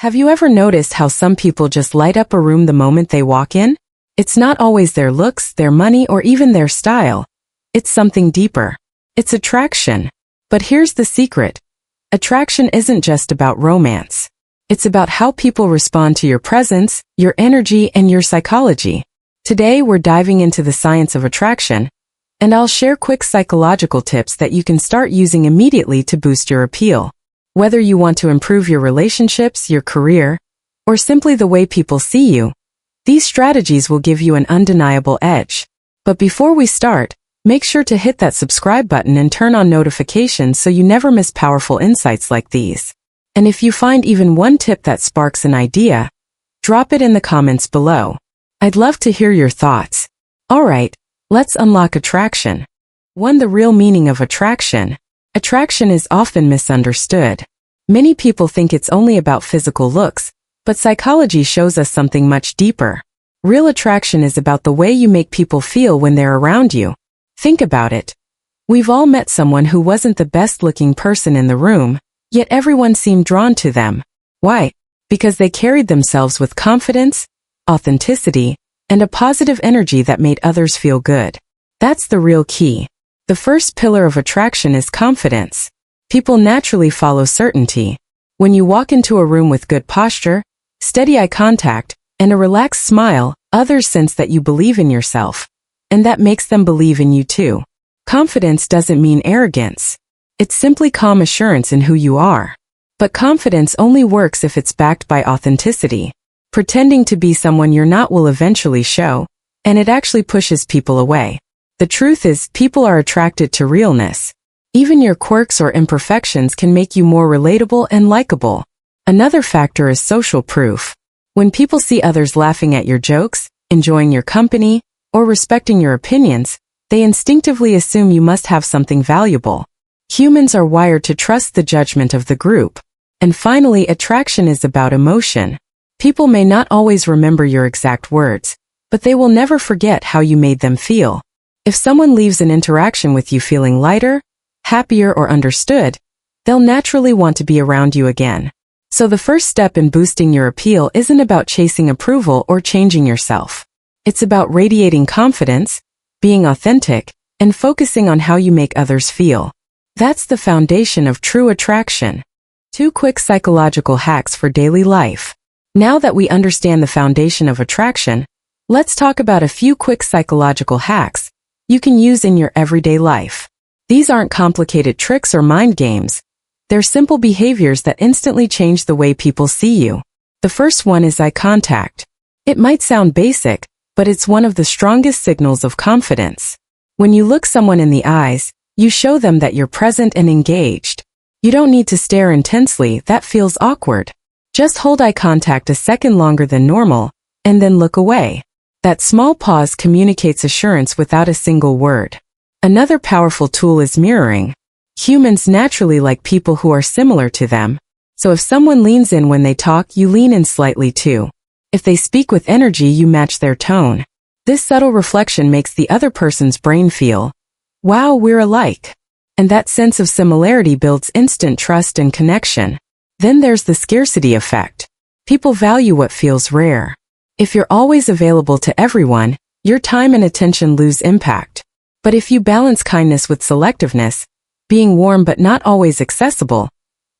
Have you ever noticed how some people just light up a room the moment they walk in? It's not always their looks, their money, or even their style. It's something deeper. It's attraction. But here's the secret. Attraction isn't just about romance. It's about how people respond to your presence, your energy, and your psychology. Today, we're diving into the science of attraction, and I'll share quick psychological tips that you can start using immediately to boost your appeal. Whether you want to improve your relationships, your career, or simply the way people see you, these strategies will give you an undeniable edge. But before we start, make sure to hit that subscribe button and turn on notifications so you never miss powerful insights like these. And if you find even one tip that sparks an idea, drop it in the comments below. I'd love to hear your thoughts. Alright, let's unlock attraction. 1. The real meaning of attraction. Attraction is often misunderstood. Many people think it's only about physical looks, but psychology shows us something much deeper. Real attraction is about the way you make people feel when they're around you. Think about it. We've all met someone who wasn't the best-looking person in the room, yet everyone seemed drawn to them. Why? Because they carried themselves with confidence, authenticity, and a positive energy that made others feel good. That's the real key. The first pillar of attraction is confidence. People naturally follow certainty. When you walk into a room with good posture, steady eye contact, and a relaxed smile, others sense that you believe in yourself. And that makes them believe in you too. Confidence doesn't mean arrogance. It's simply calm assurance in who you are. But confidence only works if it's backed by authenticity. Pretending to be someone you're not will eventually show, and it actually pushes people away. The truth is, people are attracted to realness. Even your quirks or imperfections can make you more relatable and likable. Another factor is social proof. When people see others laughing at your jokes, enjoying your company, or respecting your opinions, they instinctively assume you must have something valuable. Humans are wired to trust the judgment of the group. And finally, attraction is about emotion. People may not always remember your exact words, but they will never forget how you made them feel. If someone leaves an interaction with you feeling lighter, happier, or understood, they'll naturally want to be around you again. So the first step in boosting your appeal isn't about chasing approval or changing yourself. It's about radiating confidence, being authentic, and focusing on how you make others feel. That's the foundation of true attraction. 2 quick psychological hacks for daily life. Now that we understand the foundation of attraction, let's talk about a few quick psychological hacks you can use in your everyday life. These aren't complicated tricks or mind games. They're simple behaviors that instantly change the way people see you. The first one is eye contact. It might sound basic, but it's one of the strongest signals of confidence. When you look someone in the eyes, you show them that you're present and engaged. You don't need to stare intensely, that feels awkward. Just hold eye contact a second longer than normal, and then look away. That small pause communicates assurance without a single word. Another powerful tool is mirroring. Humans naturally like people who are similar to them. So if someone leans in when they talk, you lean in slightly too. If they speak with energy, you match their tone. This subtle reflection makes the other person's brain feel, wow, we're alike. And that sense of similarity builds instant trust and connection. Then there's the scarcity effect. People value what feels rare. If you're always available to everyone, your time and attention lose impact. But if you balance kindness with selectiveness, being warm but not always accessible,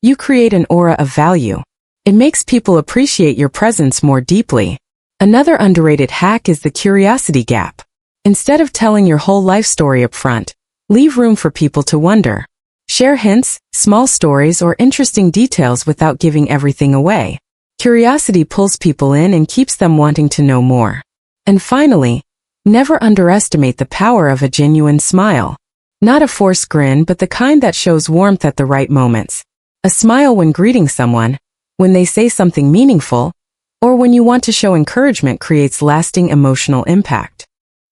you create an aura of value. It makes people appreciate your presence more deeply. Another underrated hack is the curiosity gap. Instead of telling your whole life story up front, leave room for people to wonder. Share hints, small stories, or interesting details without giving everything away. Curiosity pulls people in and keeps them wanting to know more. And finally, never underestimate the power of a genuine smile. Not a forced grin, but the kind that shows warmth at the right moments. A smile when greeting someone, when they say something meaningful, or when you want to show encouragement creates lasting emotional impact.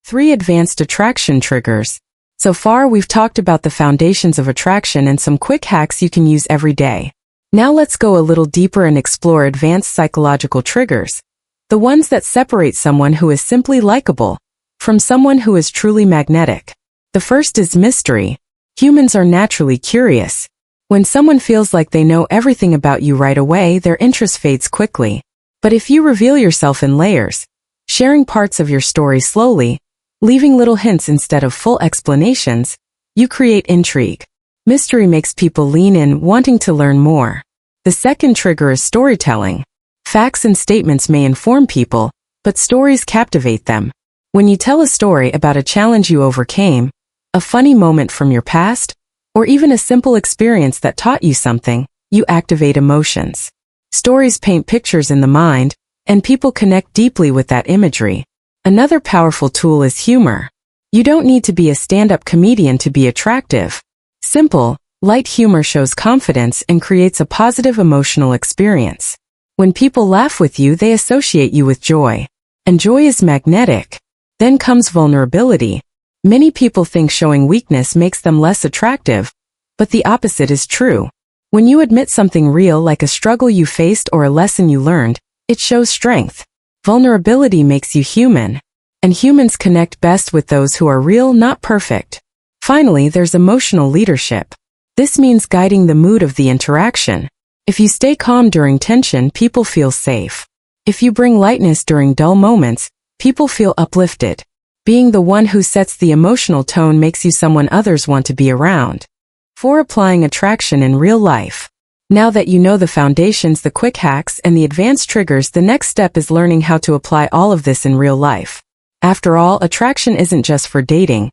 3 advanced attraction triggers. So far, we've talked about the foundations of attraction and some quick hacks you can use every day. Now let's go a little deeper and explore advanced psychological triggers. The ones that separate someone who is simply likable from someone who is truly magnetic. The first is mystery. Humans are naturally curious. When someone feels like they know everything about you right away, their interest fades quickly. But if you reveal yourself in layers, sharing parts of your story slowly, leaving little hints instead of full explanations, you create intrigue. Mystery makes people lean in, wanting to learn more. The second trigger is storytelling. Facts and statements may inform people, but stories captivate them. When you tell a story about a challenge you overcame, a funny moment from your past, or even a simple experience that taught you something, you activate emotions. Stories paint pictures in the mind, and people connect deeply with that imagery. Another powerful tool is humor. You don't need to be a stand-up comedian to be attractive. Simple, light humor shows confidence and creates a positive emotional experience. When people laugh with you, they associate you with joy. And joy is magnetic. Then comes vulnerability. Many people think showing weakness makes them less attractive, but the opposite is true. When you admit something real like a struggle you faced or a lesson you learned, it shows strength. Vulnerability makes you human. And humans connect best with those who are real, not perfect. Finally, there's emotional leadership. This means guiding the mood of the interaction. If you stay calm during tension, people feel safe. If you bring lightness during dull moments, people feel uplifted. Being the one who sets the emotional tone makes you someone others want to be around. For applying attraction in real life. Now that you know the foundations, the quick hacks, and the advanced triggers, the next step is learning how to apply all of this in real life. After all, attraction isn't just for dating.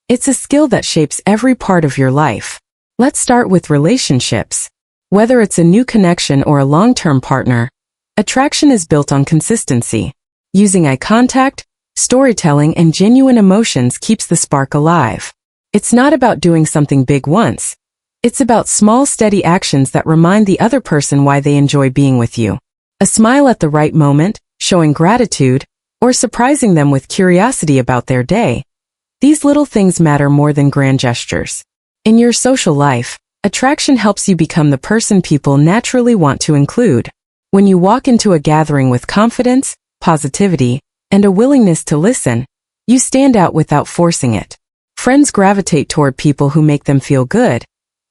It's a skill that shapes every part of your life. Let's start with relationships. Whether it's a new connection or a long-term partner, attraction is built on consistency. Using eye contact, storytelling, and genuine emotions keeps the spark alive. It's not about doing something big once. It's about small, steady actions that remind the other person why they enjoy being with you. A smile at the right moment, showing gratitude, or surprising them with curiosity about their day. These little things matter more than grand gestures. In your social life, attraction helps you become the person people naturally want to include. When you walk into a gathering with confidence, positivity, and a willingness to listen, you stand out without forcing it. Friends gravitate toward people who make them feel good.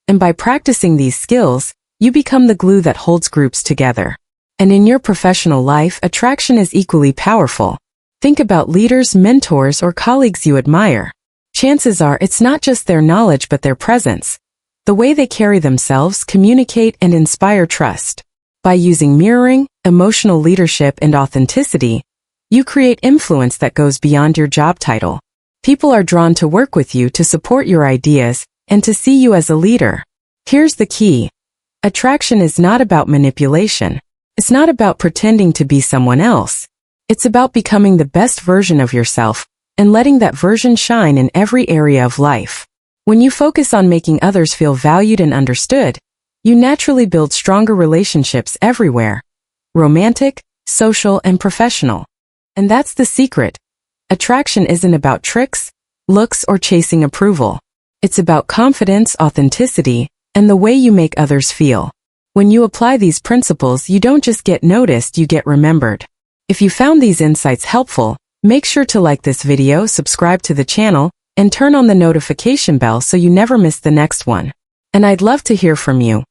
And by practicing these skills, you become the glue that holds groups together. And in your professional life, attraction is equally powerful. Think about leaders, mentors, or colleagues you admire. Chances are it's not just their knowledge but their presence. The way they carry themselves, communicate, and inspire trust. By using mirroring, emotional leadership, and authenticity, you create influence that goes beyond your job title. People are drawn to work with you, to support your ideas, and to see you as a leader. Here's the key. Attraction is not about manipulation. It's not about pretending to be someone else. It's about becoming the best version of yourself and letting that version shine in every area of life. When you focus on making others feel valued and understood, you naturally build stronger relationships everywhere. Romantic, social, and professional. And that's the secret. Attraction isn't about tricks, looks, or chasing approval. It's about confidence, authenticity, and the way you make others feel. When you apply these principles, you don't just get noticed, you get remembered. If you found these insights helpful, make sure to like this video, subscribe to the channel, and turn on the notification bell so you never miss the next one. And I'd love to hear from you.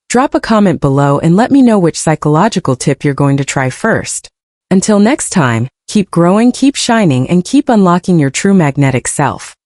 Drop a comment below and let me know which psychological tip you're going to try first. Until next time, keep growing, keep shining, and keep unlocking your true magnetic self.